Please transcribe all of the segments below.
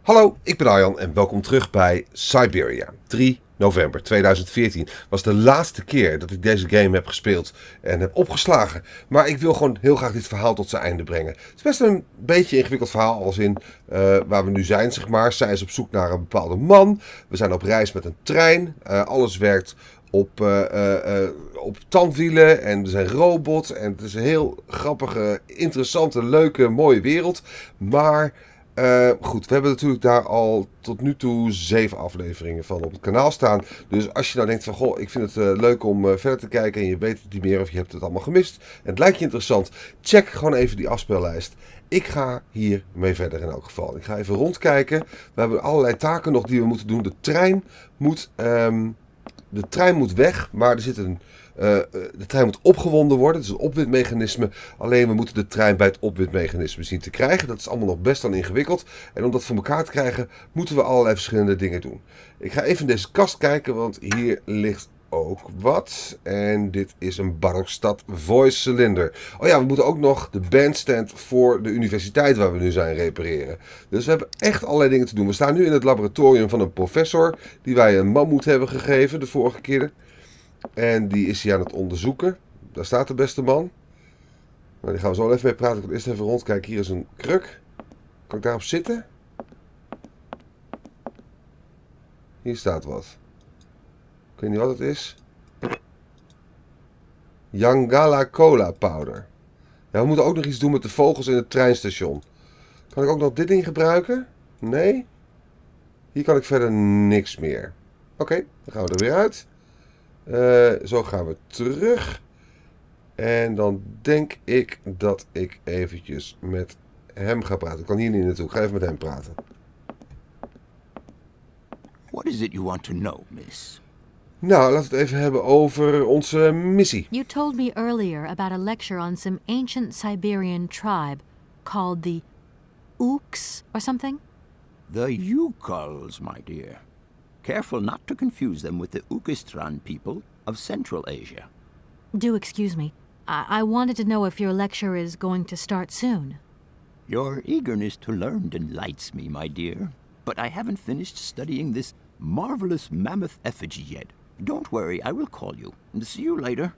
Hallo, ik ben Arjan en welkom terug bij Syberia. 3 november 2014 was de laatste keer dat ik deze game heb gespeeld en heb opgeslagen. Maar ik wil gewoon heel graag dit verhaal tot zijn einde brengen. Het is best een beetje een ingewikkeld verhaal als in waar we nu zijn, zeg maar. Zij is op zoek naar een bepaalde man. We zijn op reis met een trein. Alles werkt op tandwielen en er zijn robots. En het is een heel grappige, interessante, leuke, mooie wereld. Maar goed, we hebben natuurlijk daar al tot nu toe 7 afleveringen van op het kanaal staan. Dus als je nou denkt van, goh, ik vind het leuk om verder te kijken en je weet het niet meer of je hebt het allemaal gemist. En het lijkt je interessant, check gewoon even die afspeellijst. Ik ga hier mee verder in elk geval. Ik ga even rondkijken. We hebben allerlei taken nog die we moeten doen. De trein moet weg, maar er zit de trein moet opgewonden worden. Het is een opwindmechanisme. Alleen we moeten de trein bij het opwindmechanisme zien te krijgen. Dat is allemaal nog best wel ingewikkeld. En om dat voor elkaar te krijgen, moeten we allerlei verschillende dingen doen. Ik ga even in deze kast kijken, want hier ligt ook wat. En dit is een Barokstad voice cylinder. Oh ja, we moeten ook nog de bandstand voor de universiteit waar we nu zijn repareren. Dus we hebben echt allerlei dingen te doen. We staan nu in het laboratorium van een professor die wij een mammoet hebben gegeven de vorige keer. En die is hij aan het onderzoeken. Daar staat de beste man. Nou, die gaan we zo even mee praten. Ik wil eerst even rondkijken. Hier is een kruk. Kan ik daarop zitten? Hier staat wat. Ik weet niet wat het is. Yangala cola powder. Ja, we moeten ook nog iets doen met de vogels in het treinstation. Kan ik ook nog dit ding gebruiken? Nee. Hier kan ik verder niks meer. Oké, dan gaan we er weer uit. Zo gaan we terug. En dan denk ik dat ik eventjes met hem ga praten. Ik kan hier niet naartoe. Ik ga even met hem praten. What is it you want to know, miss? Nou, laten we het even hebben over onze missie. You told me earlier about a lecture on some ancient Siberian tribe called the Ooks or something? The Yukals, my dear. Careful not to confuse them with the Ukistran people of Central Asia. Do excuse me. I wanted to know if your lecture is going to start soon. Your eagerness to learn delights me, my dear. But I haven't finished studying this marvelous mammoth effigy yet. Don't worry, I will call you. See you later.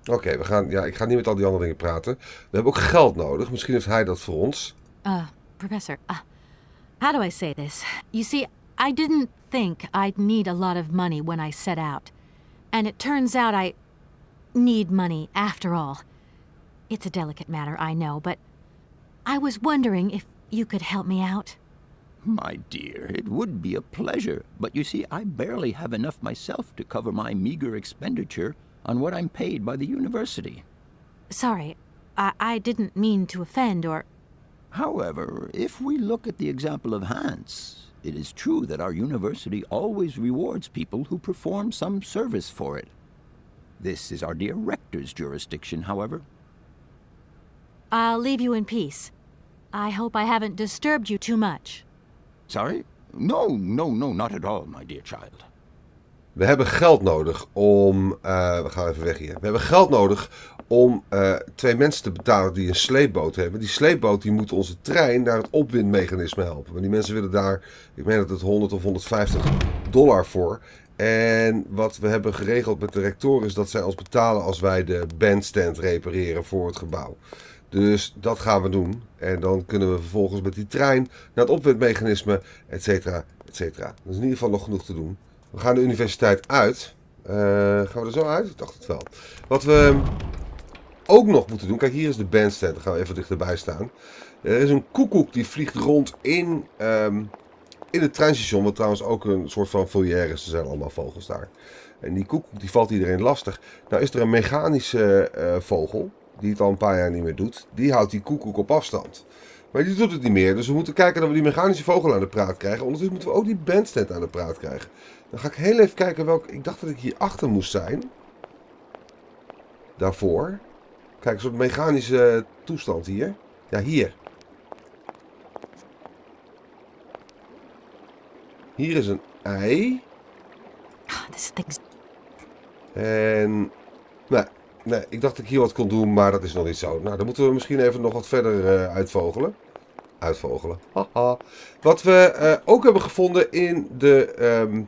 Oké, ik ga niet met al die andere dingen praten. We hebben ook geld nodig. Misschien heeft hij dat voor ons. Professor, how do I say this? You see, I didn't think I'd need a lot of money when I set out. And it turns out I need money after all. It's a delicate matter, I know, but I was wondering if you could help me out. My dear, it would be a pleasure. But you see, I barely have enough myself to cover my meager expenditure on what I'm paid by the university. Sorry, I didn't mean to offend or... However, if we look at the example of Hans, it is true that our university always rewards people who perform some service for it. This is our dear rector's jurisdiction, however. I'll leave you in peace. I hope I haven't disturbed you too much. Sorry? No, not at all, my dear child. We hebben geld nodig om... we gaan even weg hier. We hebben geld nodig om 2 mensen te betalen die een sleepboot hebben. Die sleepboot die moet onze trein naar het opwindmechanisme helpen. Want die mensen willen daar, ik meen dat het $100 of $150 voor. En wat we hebben geregeld met de rector is dat zij ons betalen als wij de bandstand repareren voor het gebouw. Dus dat gaan we doen. En dan kunnen we vervolgens met die trein naar het opwindmechanisme, et cetera, et cetera. Er is in ieder geval nog genoeg te doen. We gaan de universiteit uit. Gaan we er zo uit? Ik dacht het wel. Wat we ook nog moeten doen. Kijk, hier is de bandstand. Dan gaan we even dichterbij staan. Er is een koekoek die vliegt rond in het treinstation. Wat trouwens ook een soort van volière is. Er zijn allemaal vogels daar. En die koekoek die valt iedereen lastig. Nou is er een mechanische vogel. Die het al een paar jaar niet meer doet. Die houdt die koekoek op afstand. Maar die doet het niet meer. Dus we moeten kijken dat we die mechanische vogel aan de praat krijgen. Ondertussen moeten we ook die bandstand aan de praat krijgen. Dan ga ik heel even kijken welke... Ik dacht dat ik hier achter moest zijn. Daarvoor. Kijk, een soort mechanische toestand hier. Ja, hier. Hier is een ei. This thing's... En... Nee, ik dacht dat ik hier wat kon doen, maar dat is nog niet zo. Nou, dan moeten we misschien even nog wat verder uitvogelen. Uitvogelen. Haha. Wat we ook hebben gevonden in de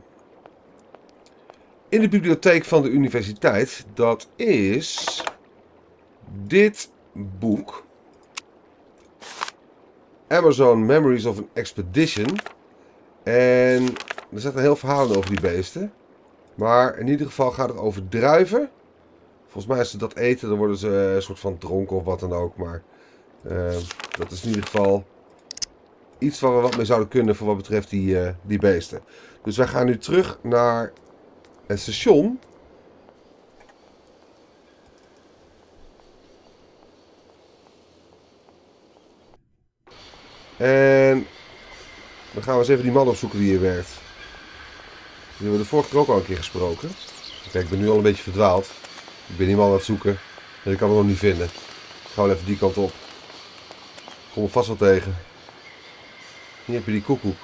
bibliotheek van de universiteit, dat is dit boek. Amazon Memories of an Expedition. En er staat een heel verhaal over die beesten. Maar in ieder geval gaat het over druiven. Volgens mij als ze dat eten, dan worden ze een soort van dronken of wat dan ook. Maar dat is in ieder geval iets waar we wat mee zouden kunnen voor wat betreft die beesten. Dus wij gaan nu terug naar het station. En dan gaan we eens even die man opzoeken die hier werkt. Die hebben we de vorige keer ook al een keer gesproken. Kijk, ik ben nu al een beetje verdwaald. Ik ben die man aan het zoeken. En ik kan hem nog niet vinden. Gaan we even die kant op. Kom hem vast wel tegen. Hier heb je die koekoek.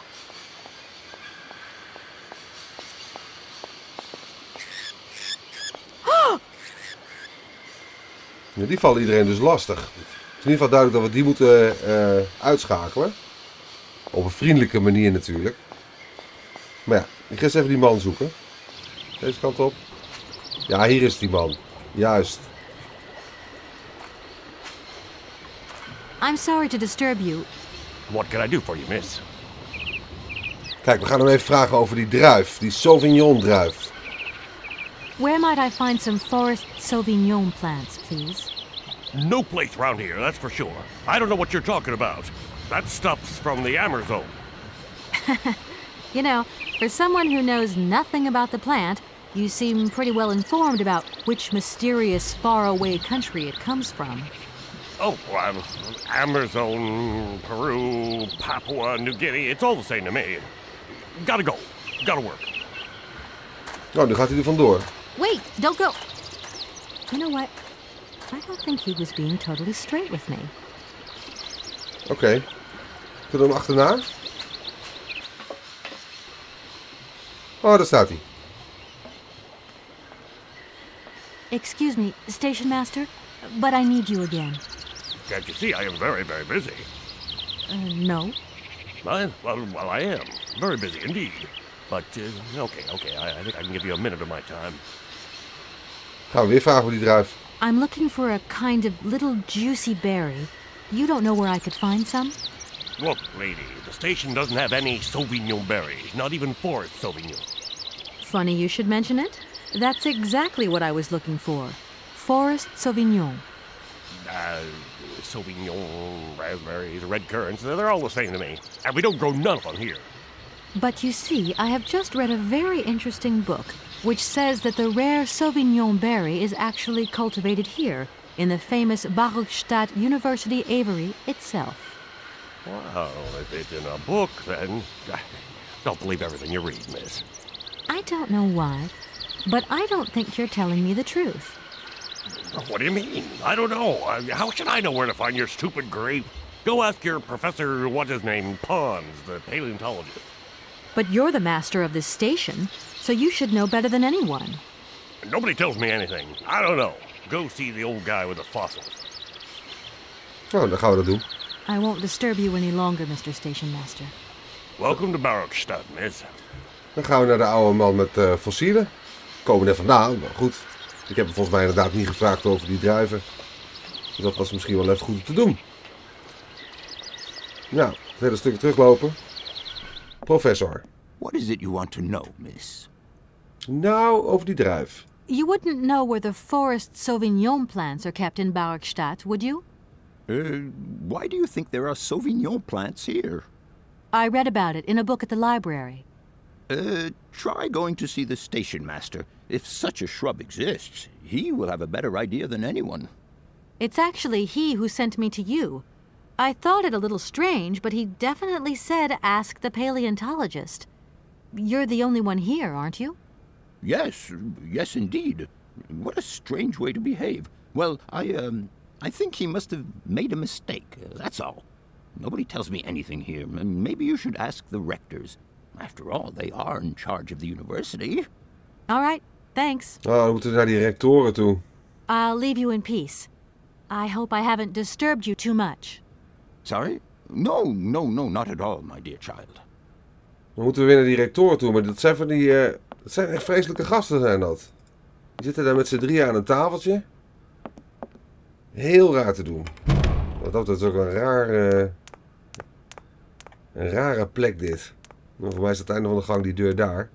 Ja, die vallen iedereen dus lastig. Het is in ieder geval duidelijk dat we die moeten uitschakelen. Op een vriendelijke manier natuurlijk. Maar ja, ik ga eens even die man zoeken. Deze kant op. Ja, hier is die man. Juist. I'm sorry to disturb you. What can I do for you, miss? Kijk, we gaan hem even vragen over die druif. Die Sauvignon druif. Where might I find some forest Sauvignon plants, please? No place around here, that's for sure. I don't know what you're talking about. That stuff's from the Amazon. You know, for someone who knows nothing about the plant, you seem pretty well informed about which mysterious faraway country it comes from. Oh, Amazon, Peru, Papua New Guinea, it's all the same to me. Gotta go. Gotta work. Oh, nu gaat hij er vandoor. Wait, don't go. You know what? I don't think he was being totally straight with me. Oké. Kunnen we hem achterna? Oh, daar staat hij. Excuse me, station master, but I need you again. Can't you see I am very, very busy? No. Well, I am. Very busy indeed. But, okay, I think I can give you a minute of my time. Gaan we weer vragen voor die druif. I'm looking for a kind of little juicy berry. You don't know where I could find some? Look, lady, the station doesn't have any Sauvignon berries, not even forest Sauvignon. Funny you should mention it. That's exactly what I was looking for. Forest Sauvignon. Sauvignon, raspberries, red currants, they're all the same to me. And we don't grow none of them here. But you see, I have just read a very interesting book which says that the rare Sauvignon berry is actually cultivated here in the famous Barokstadt University aviary itself. Well, if it's in a book, then don't believe everything you read, miss. I don't know why, but I don't think you're telling me the truth. What do you mean? I don't know. How should I know where to find your stupid grape? Go ask your professor, what's his name, Pons, the paleontologist. But you're the master of this station, so you should know better than anyone. Nobody tells me anything. I don't know. Go see the old guy with the fossils. Oh, dan gaan we dat doen. I won't disturb you any longer, Mr. Station Master. Welcome to Barokstadt, miss. Dan gaan we naar de oude man met fossielen. Komen er vandaan, maar goed. Ik heb hem volgens mij inderdaad niet gevraagd over die druiven. Dus dat was misschien wel even goed om te doen. Nou, het hele stukje teruglopen. Professor. What is it you want to know, miss? Nou, over die druif. You wouldn't know where the forest Sauvignon plants are kept in Barokstadt, would you? Why do you think there are Sauvignon plants here? I read about it in a book at the library. Try going to see the station master. If such a shrub exists, he will have a better idea than anyone. It's actually he who sent me to you. I thought it a little strange, but he definitely said ask the paleontologist. You're the only one here, aren't you? Yes, yes indeed. What a strange way to behave. Well, I think he must have made a mistake, that's all. Nobody tells me anything here, and maybe you should ask the rectors. After all, they are in charge of the university. All right, thanks. Oh, dan moeten we naar die rectoren toe. I'll leave you in peace. I hope I haven't disturbed you too much. Sorry? No, not at all, my dear child. Dan moeten we weer naar die rectoren toe, maar dat zijn van die... dat zijn echt vreselijke gasten, zijn dat. Die zitten daar met z'n drieën aan een tafeltje. Heel raar te doen. Dat is ook een rare plek dit. Nou, voor mij is het einde van de gang die deur daar. Ik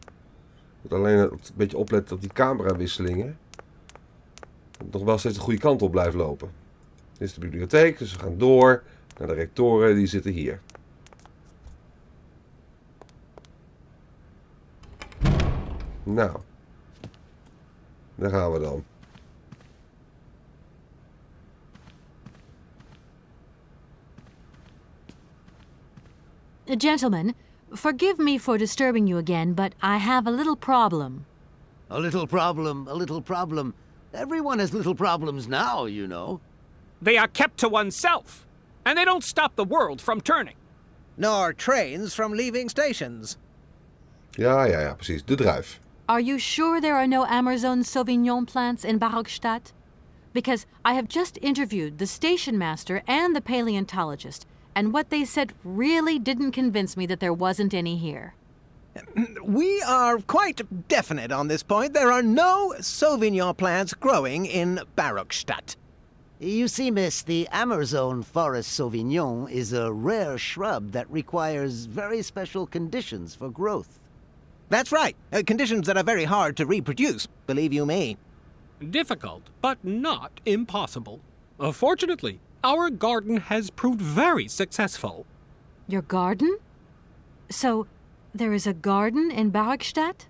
moet alleen een beetje opletten op die camerawisselingen. Dat nog wel steeds de goede kant op blijft lopen. Dit is de bibliotheek, dus we gaan door naar de rectoren, die zitten hier. Nou, daar gaan we dan. Gentlemen, forgive me for disturbing you again, but I have a little problem. A little problem. Everyone has little problems now, you know. They are kept to oneself, and they don't stop the world from turning. Nor trains from leaving stations. Ja, precies. De druif. Are you sure there are no Amazon Sauvignon plants in Barokstadt? Because I have just interviewed the station master and the paleontologist, and what they said really didn't convince me that there wasn't any here. We are quite definite on this point. There are no Sauvignon plants growing in Barokstadt. You see, miss, the Amazon forest Sauvignon is a rare shrub that requires very special conditions for growth. That's right. Conditions that are very hard to reproduce, believe you me. Difficult, but not impossible. Fortunately, our garden has proved very successful. Your garden? So, there is a garden in Barokstadt?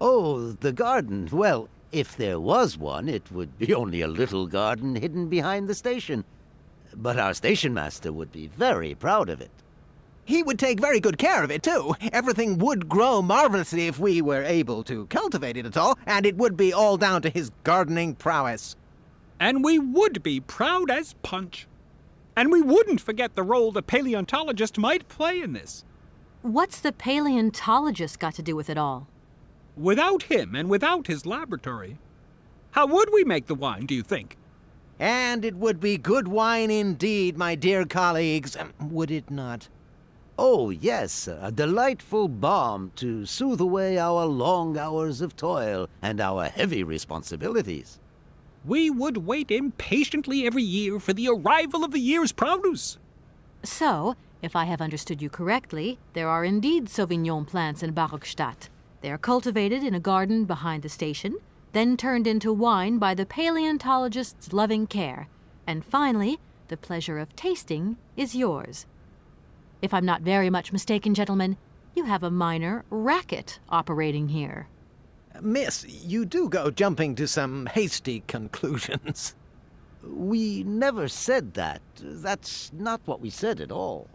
Oh, the garden. Well, if there was one, it would be only a little garden hidden behind the station. But our station master would be very proud of it. He would take very good care of it, too. Everything would grow marvelously if we were able to cultivate it at all, and it would be all down to his gardening prowess. And we would be proud as punch. And we wouldn't forget the role the paleontologist might play in this. What's the paleontologist got to do with it all? Without him and without his laboratory, how would we make the wine, do you think? And it would be good wine indeed, my dear colleagues, would it not? Oh, yes, a delightful balm to soothe away our long hours of toil and our heavy responsibilities. We would wait impatiently every year for the arrival of the year's produce. So, if I have understood you correctly, there are indeed Sauvignon plants in Barokstadt. They are cultivated in a garden behind the station, then turned into wine by the paleontologist's loving care, and finally, the pleasure of tasting is yours. If I'm not very much mistaken, gentlemen, you have a minor racket operating here. Miss, you do go jumping to some hasty conclusions. We never said that. That's not what we said at all.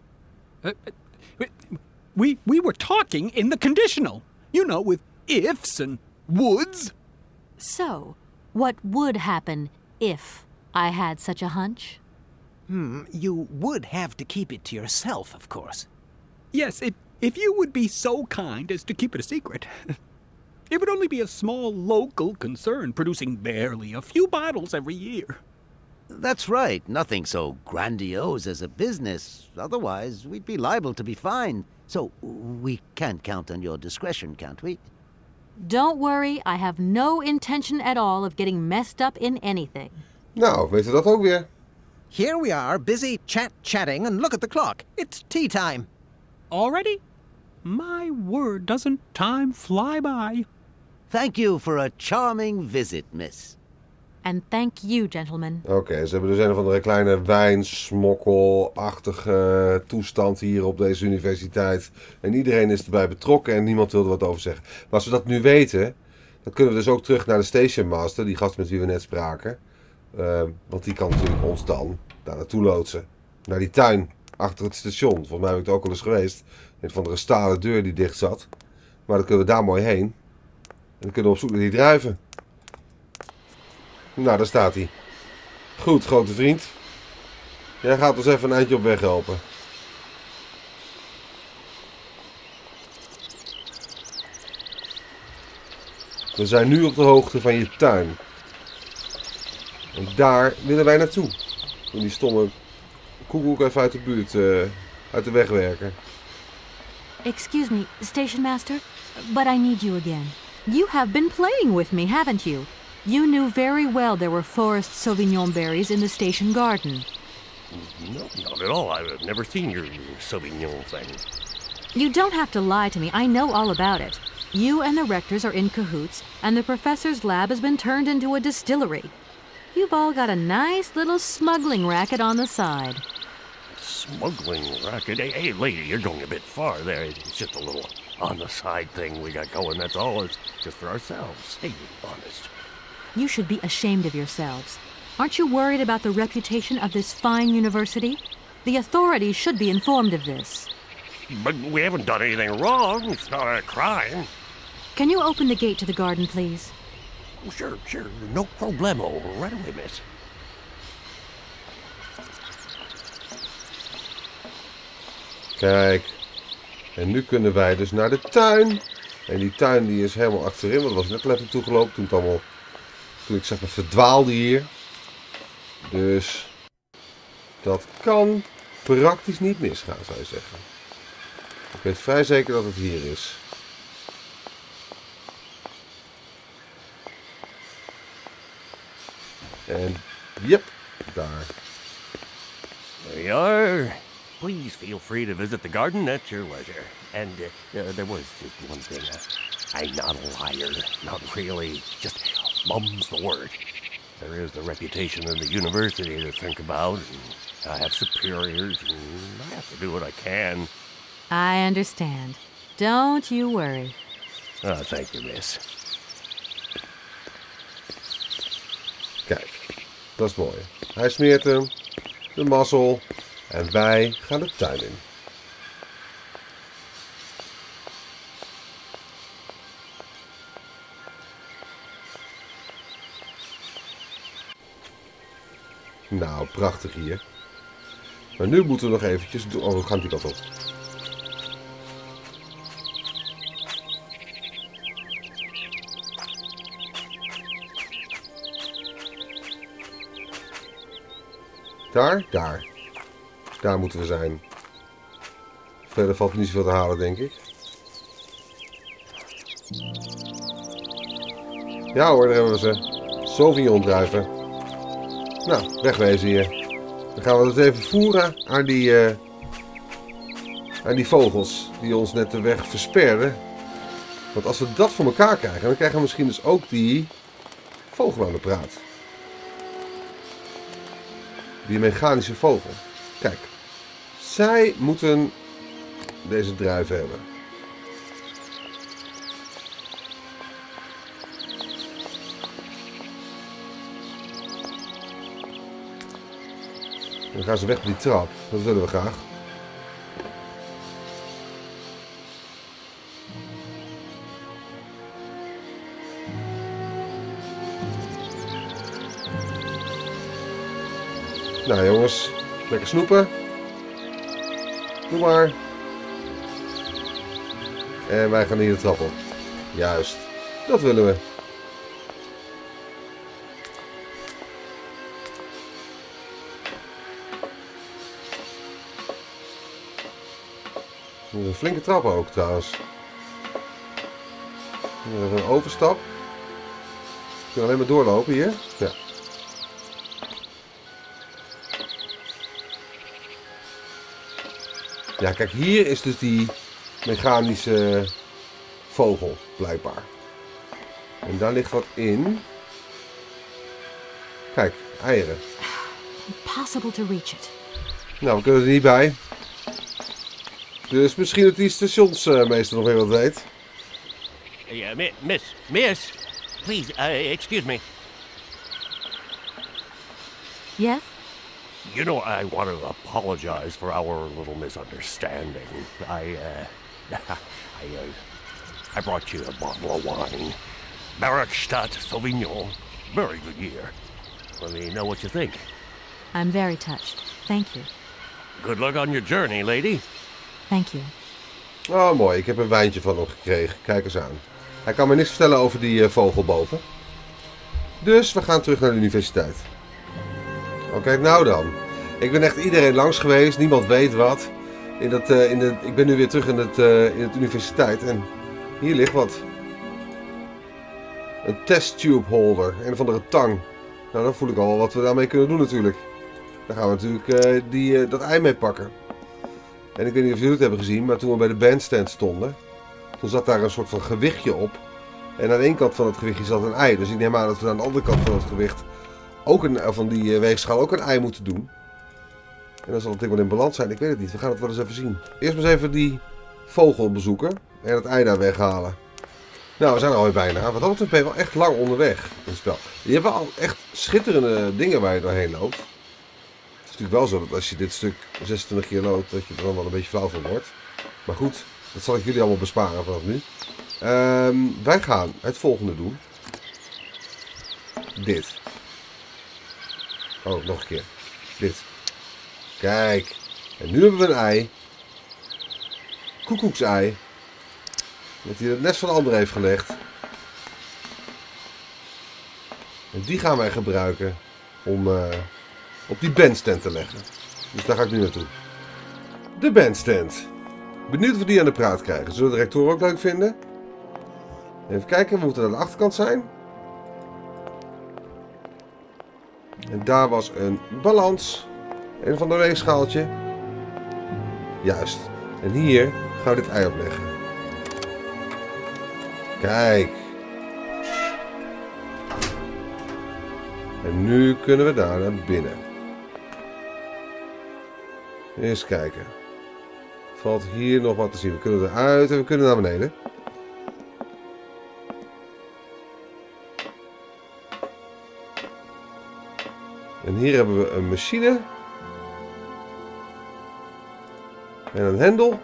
We were talking in the conditional. You know, with ifs and woulds. So, what would happen if I had such a hunch? You would have to keep it to yourself, of course. Yes, if you would be so kind as to keep it a secret. It would only be a small local concern, producing barely a few bottles every year. That's right. Nothing so grandiose as a business. Otherwise, we'd be liable to be fined. So, we can't count on your discretion, can't we? Don't worry, I have no intention at all of getting messed up in anything. Nou, weet je dat ook weer? Here we are, busy chatting, and look at the clock. It's tea time. Already? My word, doesn't time fly by? Thank you for a charming visit, miss. And thank you, gentlemen. Oké, ze hebben dus een of andere kleine wijnsmokkelachtige toestand hier op deze universiteit. En iedereen is erbij betrokken en niemand wil er wat over zeggen. Maar als we dat nu weten, dan kunnen we dus ook terug naar de station master, die gast met wie we net spraken. Want die kan natuurlijk ons dan daar naartoe loodsen. Naar die tuin achter het station. Volgens mij heb ik er ook al eens geweest. Een van de stalen deur die dicht zat. Maar dan kunnen we daar mooi heen. En dan kunnen we op zoek naar die druiven. Nou, daar staat hij. Goed, grote vriend. Jij gaat ons even een eindje op weg helpen. We zijn nu op de hoogte van je tuin. En daar willen wij naartoe. Om die stomme koekoek even uit de buurt uit de weg werken. Excuse me, station master, but I need you again. You have been playing with me, haven't you? You knew very well there were forest Sauvignon berries in the station garden. No, not at all. I've never seen your Sauvignon thing. You don't have to lie to me. I know all about it. You and the rectors are in cahoots, and the professor's lab has been turned into a distillery. You've all got a nice little smuggling racket on the side. Smuggling racket? Hey, lady, you're going a bit far there. It's just a little on-the-side thing we got going, that's all. It's just for ourselves. Hey, honest. You should be ashamed of yourselves. Aren't you worried about the reputation of this fine university? The authorities should be informed of this. But we haven't done anything wrong. It's not a crime. Can you open the gate to the garden, please? Oh, sure. No problemo. Right away, miss. Kijk. En nu kunnen wij dus naar de tuin. En die tuin die is helemaal achterin. Want er was net al even toegelopen toen ik zeg maar verdwaalde hier. Dus dat kan praktisch niet misgaan, zou je zeggen. Ik weet vrij zeker dat het hier is. En, yep, daar. There you are. Please feel free to visit the garden at your leisure. And there was just one thing. I'm not a liar. Not really. Just mum's the word. There is the reputation in the university to think about. And I have superiors, and I have to do what I can. I understand. Don't you worry. Oh, thank you, miss. Kijk, dat is mooi. Hij smeert hem, de mazzel, en wij gaan de tuin in. Nou, prachtig hier. Maar nu moeten we nog eventjes doen. Oh, we gaan die kant op. Daar moeten we zijn. Verder valt niet zoveel te halen, denk ik. Ja hoor, daar hebben we ze. Sauvignon druiven. Nou, wegwezen hier. Dan gaan we dat even voeren aan die vogels die ons net de weg versperden. Want als we dat voor elkaar krijgen, dan krijgen we misschien dus ook die vogel aan de praat. Die mechanische vogel. Kijk, zij moeten deze druiven hebben. Dan gaan ze weg op die trap. Dat willen we graag. Nou jongens, lekker snoepen. Doe maar. En wij gaan hier de trap op. Juist, dat willen we. Een flinke trap ook trouwens. Even een overstap. We kunnen alleen maar doorlopen hier. Ja. Ja, kijk, hier is dus die mechanische vogel, blijkbaar. En daar ligt wat in. Kijk, eieren. Impossible to reach it. Nou, we kunnen er niet bij. Dus misschien dat die stationsmeester nog weer wat weet. Hey, miss, please, excuse me. Yes? You know, I want to apologize for our little misunderstanding. I brought you a bottle of wine. Barakstadt Sauvignon. Very good year. Let me know what you think. I'm very touched. Thank you. Good luck on your journey, lady. Thank you. Oh, mooi. Ik heb een wijntje van hem gekregen. Kijk eens aan. Hij kan me niks vertellen over die vogel boven. Dus we gaan terug naar de universiteit. Oké, nou dan. Ik ben echt iedereen langs geweest. Niemand weet wat. Ik ben nu weer terug in het universiteit en hier ligt wat. Een testtube holder, een of andere tang. Nou, dan voel ik al wat we daarmee kunnen doen natuurlijk. Daar gaan we natuurlijk dat ei mee pakken. En ik weet niet of jullie het hebben gezien, maar toen we bij de bandstand stonden, toen zat daar een soort van gewichtje op. En aan de ene kant van het gewichtje zat een ei. Dus ik neem aan dat we aan de andere kant van het gewicht, van die weegschaal, ook een ei moeten doen. En dan zal het ding wel in balans zijn, ik weet het niet. We gaan het wel eens even zien. Eerst maar eens even die vogel bezoeken en het ei daar weghalen. Nou, we zijn er alweer bijna. Wat dat betreft ben je wel echt lang onderweg in het spel. Je hebt wel echt schitterende dingen waar je doorheen loopt. Het is natuurlijk wel zo dat als je dit stuk 26 keer loopt, dat je er dan wel een beetje flauw van wordt. Maar goed, dat zal ik jullie allemaal besparen vanaf nu. Wij gaan het volgende doen. Dit. Oh, nog een keer. Dit. Kijk. En nu hebben we een ei. Koekoeksei. Dat hij het nest van de ander heeft gelegd. En die gaan wij gebruiken om op die bandstand te leggen. Dus daar ga ik nu naartoe. De bandstand. Benieuwd of we die aan de praat krijgen. Zullen we de rector ook leuk vinden? Even kijken, we moeten aan de achterkant zijn. En daar was een balans. Een van de weegschaaltje. Juist. En hier gaan we dit ei opleggen. Kijk. En nu kunnen we daar naar binnen. Eens kijken. Valt hier nog wat te zien. We kunnen eruit en we kunnen naar beneden. En hier hebben we een machine. En een hendel.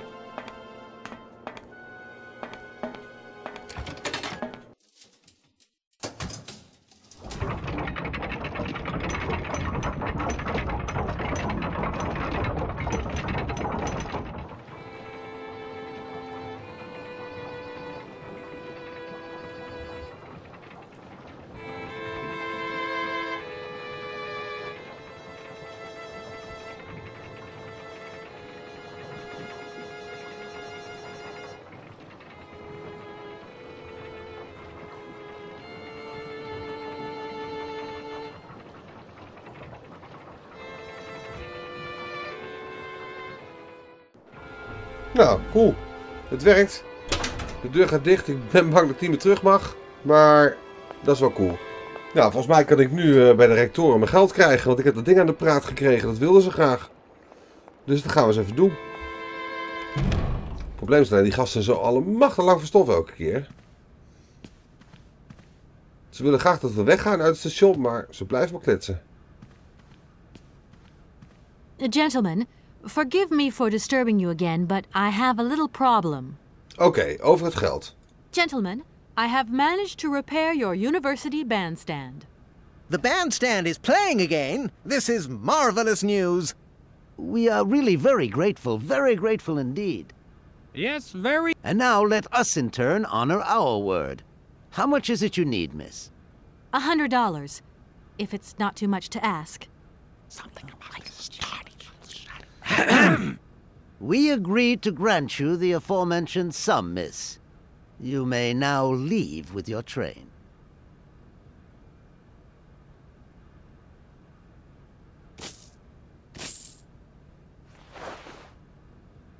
Nou, cool. Het werkt. De deur gaat dicht. Ik ben bang dat ik niet meer terug mag. Maar dat is wel cool. Nou, volgens mij kan ik nu bij de rectoren mijn geld krijgen. Want ik heb dat ding aan de praat gekregen. Dat wilden ze graag. Dus dat gaan we eens even doen. Het probleem is alleen, die gasten zijn zo allemachtig lang verstoffen elke keer. Ze willen graag dat we weggaan uit het station. Maar ze blijven maar kletsen. Gentlemen, forgive me for disturbing you again, but I have a little problem. Oké, over het geld. Gentlemen, I have managed to repair your university bandstand. The bandstand is playing again. This is marvelous news. We are really very grateful indeed. Yes, very. And now let us in turn honor our word. How much is it you need, miss? $100, if it's not too much to ask. Something like starting. We agreed to grant you the aforementioned sum, miss. You may now leave with your train.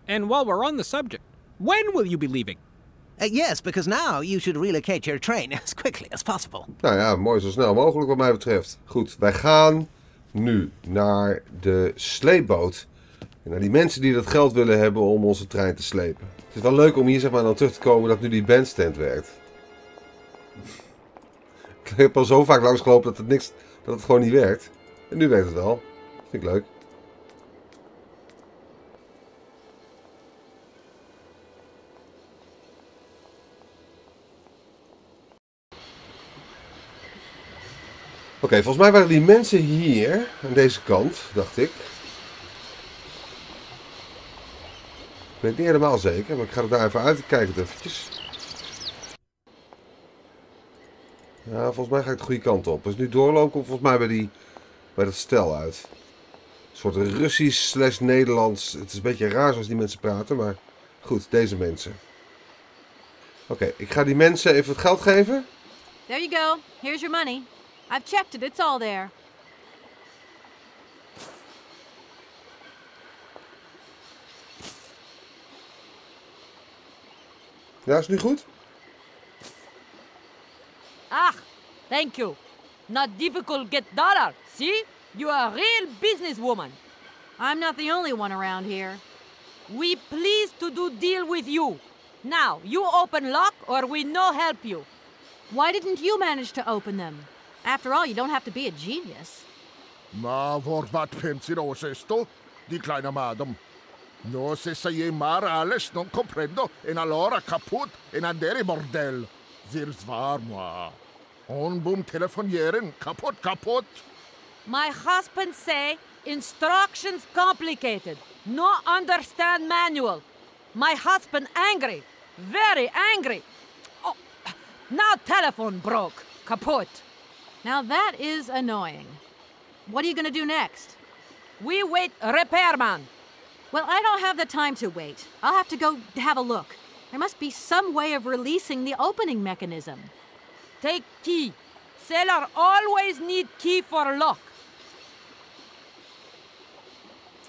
And while we're on the subject, when will you be leaving? Yes, because now you should relocate your train as quickly as possible. Nou ja, mooi zo snel mogelijk wat mij betreft. Goed, wij gaan nu naar de sleepboot. En naar die mensen die dat geld willen hebben om onze trein te slepen. Het is wel leuk om hier zeg maar dan terug te komen dat nu die bandstand werkt. Ik heb al zo vaak langsgelopen dat het gewoon niet werkt. En nu werkt het wel. Dat vind ik leuk. Oké, volgens mij waren die mensen hier, aan deze kant, dacht ik. Ik weet niet helemaal zeker, maar ik ga er daar even uit. Ik kijk het eventjes. Ja, volgens mij ga ik de goede kant op. Dus nu doorlopen komt volgens mij bij dat stel uit. soort Russisch / Nederlands. Het is een beetje raar zoals die mensen praten, maar goed, deze mensen. Oké, ik ga die mensen even het geld geven. There you go. Here's your money. I've checked it. It's all there. Ja, is nu goed? Ah, thank you. Not difficult get dollar, see? You are a real businesswoman. I'm not the only one around here. We pleased to do deal with you. Now, you open lock or we no help you. Why didn't you manage to open them? After all, you don't have to be a genius. Ma wat pensino esto, di kleine madam. No se sai maar alles non comprendo en allora kaput en andere bordel. Zeer zwaar, moi. Onboom telefonieren, kaput. My husband say instructions complicated. No understand manual. My husband angry. Very angry. Oh, now telephone broke. Kaput. Now that is annoying. What are you going to do next? We wait repairman. Well, I don't have the time to wait. I'll have to go have a look. There must be some way of releasing the opening mechanism. Take key. Sailor always need key for lock.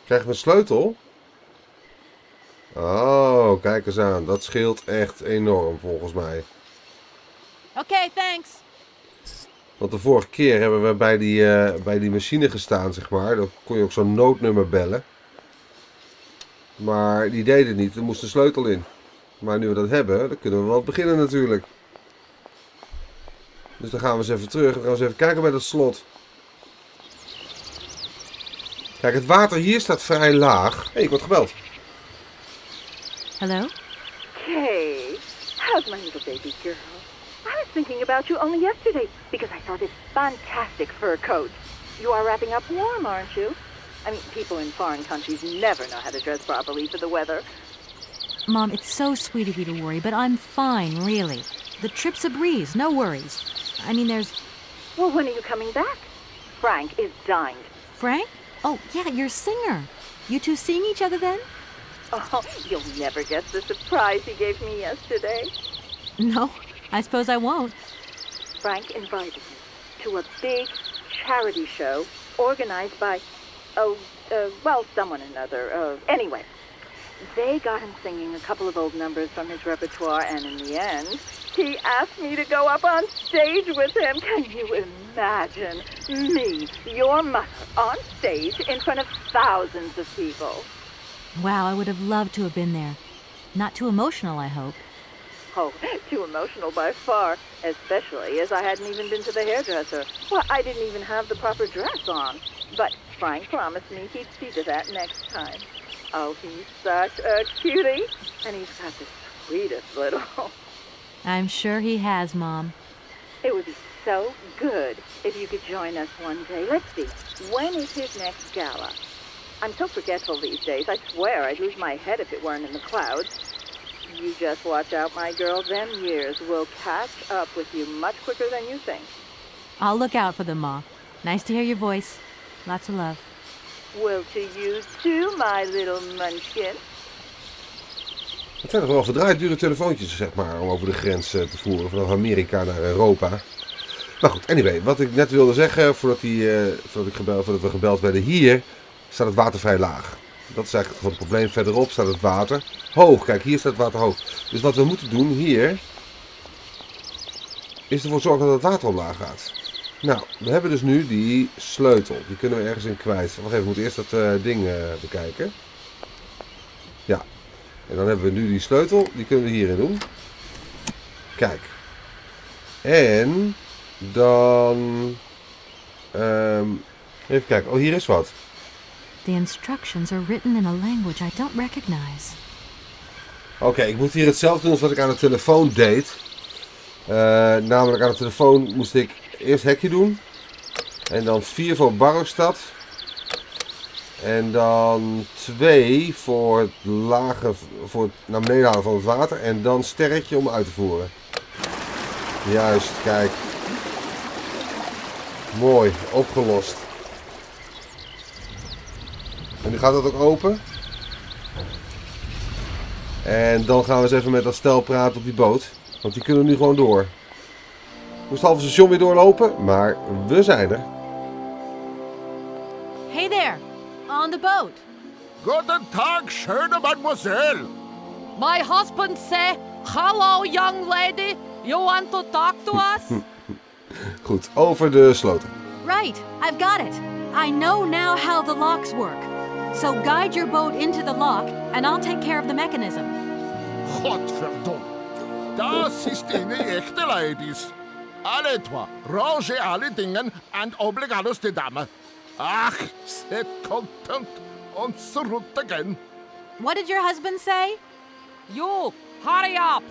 Krijgen we een sleutel? Oh, kijk eens aan. Dat scheelt echt enorm volgens mij. Okay, thanks. Want de vorige keer hebben we bij die machine gestaan, zeg maar. Dan kon je ook zo'n noodnummer bellen. Maar die deed het niet. Er moest een sleutel in. Maar nu we dat hebben, dan kunnen we wel beginnen natuurlijk. Dus dan gaan we eens even terug. Dan gaan we eens even kijken bij dat slot. Kijk, het water hier staat vrij laag. Hé, ik word gebeld. Hello? Kay, how's my little baby girl? I was thinking about you only yesterday because I saw this fantastic fur coat. You are wrapping up warm, aren't you? I mean, people in foreign countries never know how to dress properly for the weather. Mom, it's so sweet of you to worry, but I'm fine, really. The trip's a breeze, no worries. I mean, there's... Well, when are you coming back? Frank is dying. Frank? Oh, yeah, your singer. You two seeing each other then? Oh, you'll never guess the surprise he gave me yesterday. No, I suppose I won't. Frank invited me to a big charity show organized by, someone or another. Anyway, they got him singing a couple of old numbers from his repertoire, and in the end, he asked me to go up on stage with him. Can you imagine me, your mother, on stage in front of thousands of people? Wow, I would have loved to have been there. Not too emotional, I hope. Oh, too emotional by far, especially as I hadn't even been to the hairdresser. Well, I didn't even have the proper dress on. But Frank promised me he'd see to that next time. Oh, he's such a cutie, and he's got the sweetest little... I'm sure he has, Mom. It would be so good if you could join us one day. Let's see, when is his next gala? I'm so forgetful these days. I swear I'd lose my head if it weren't in the clouds. You just watch out, my girl. Them years will catch up with you much quicker than you think. I'll look out for them, Ma. Nice to hear your voice. Lots of love. Well, to you too, my little munchkin. Het zijn toch wel verdraaid dure telefoontjes, zeg maar, om over de grens te voeren. Vanaf Amerika naar Europa. Maar goed, anyway, wat ik net wilde zeggen, voordat we gebeld werden, hier staat het water vrij laag. Dat is eigenlijk het grote probleem. Verderop staat het water hoog. Kijk, hier staat het water hoog. Dus wat we moeten doen hier, is ervoor zorgen dat het water omlaag gaat. Nou, we hebben dus nu die sleutel. Die kunnen we ergens in kwijt. Wacht even, we moeten eerst dat ding bekijken. Ja. En dan hebben we nu die sleutel. Die kunnen we hierin doen. Kijk. En dan... even kijken. Oh, hier is wat. The instructions are written in a language I don't recognize. Oké, ik moet hier hetzelfde doen als wat ik aan de telefoon deed. Namelijk aan de telefoon moest ik eerst hekje doen. En dan 4 voor Barrowstad. En dan 2 voor het naar beneden halen van het water. En dan sterretje om uit te voeren. Juist, kijk. Mooi, opgelost. En nu gaat dat ook open. En dan gaan we eens even met dat stel praten op die boot. Want die kunnen nu gewoon door. Moest het halve station weer doorlopen, maar we zijn er. Hey there, on the boat. Guten Tag, schöne mademoiselle. My husband say, hello young lady, you want to talk to us? Goed, over de sloten. Right, I've got it. I know now how the locks work. So guide your boat into the lock and I'll take care of the mechanism. Godverdomme. Das ist eine echte ladies. Alle twee, range alle dingen en obligados de dame. Ach, set content on route again. What did your husband say? You, hurry up.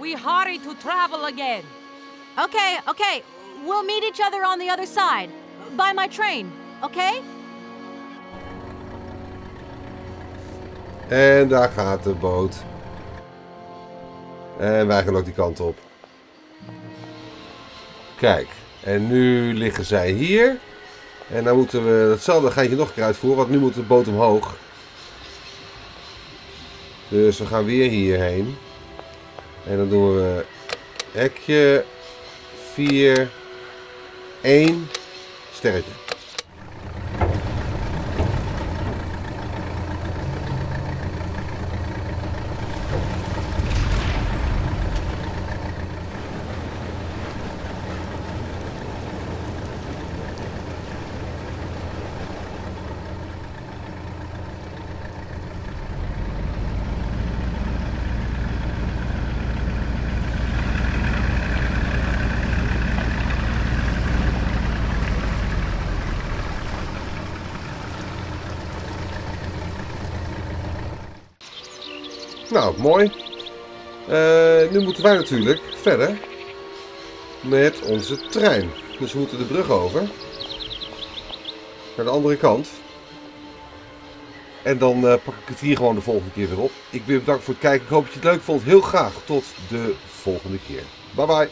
We hurry to travel again. Okay. We'll meet each other on the other side. By my train, okay? En daar gaat de boot. En wij gaan ook die kant op. Kijk, en nu liggen zij hier. En dan moeten we hetzelfde geintje nog een keer uitvoeren, want nu moet de boot omhoog. Dus we gaan weer hierheen. En dan doen we hekje 4, 1, sterretje. Nou, mooi. Nu moeten wij natuurlijk verder met onze trein. Dus we moeten de brug over. Naar de andere kant. En dan pak ik het hier gewoon de volgende keer weer op. Ik wil je bedanken voor het kijken. Ik hoop dat je het leuk vond. Heel graag tot de volgende keer. Bye bye.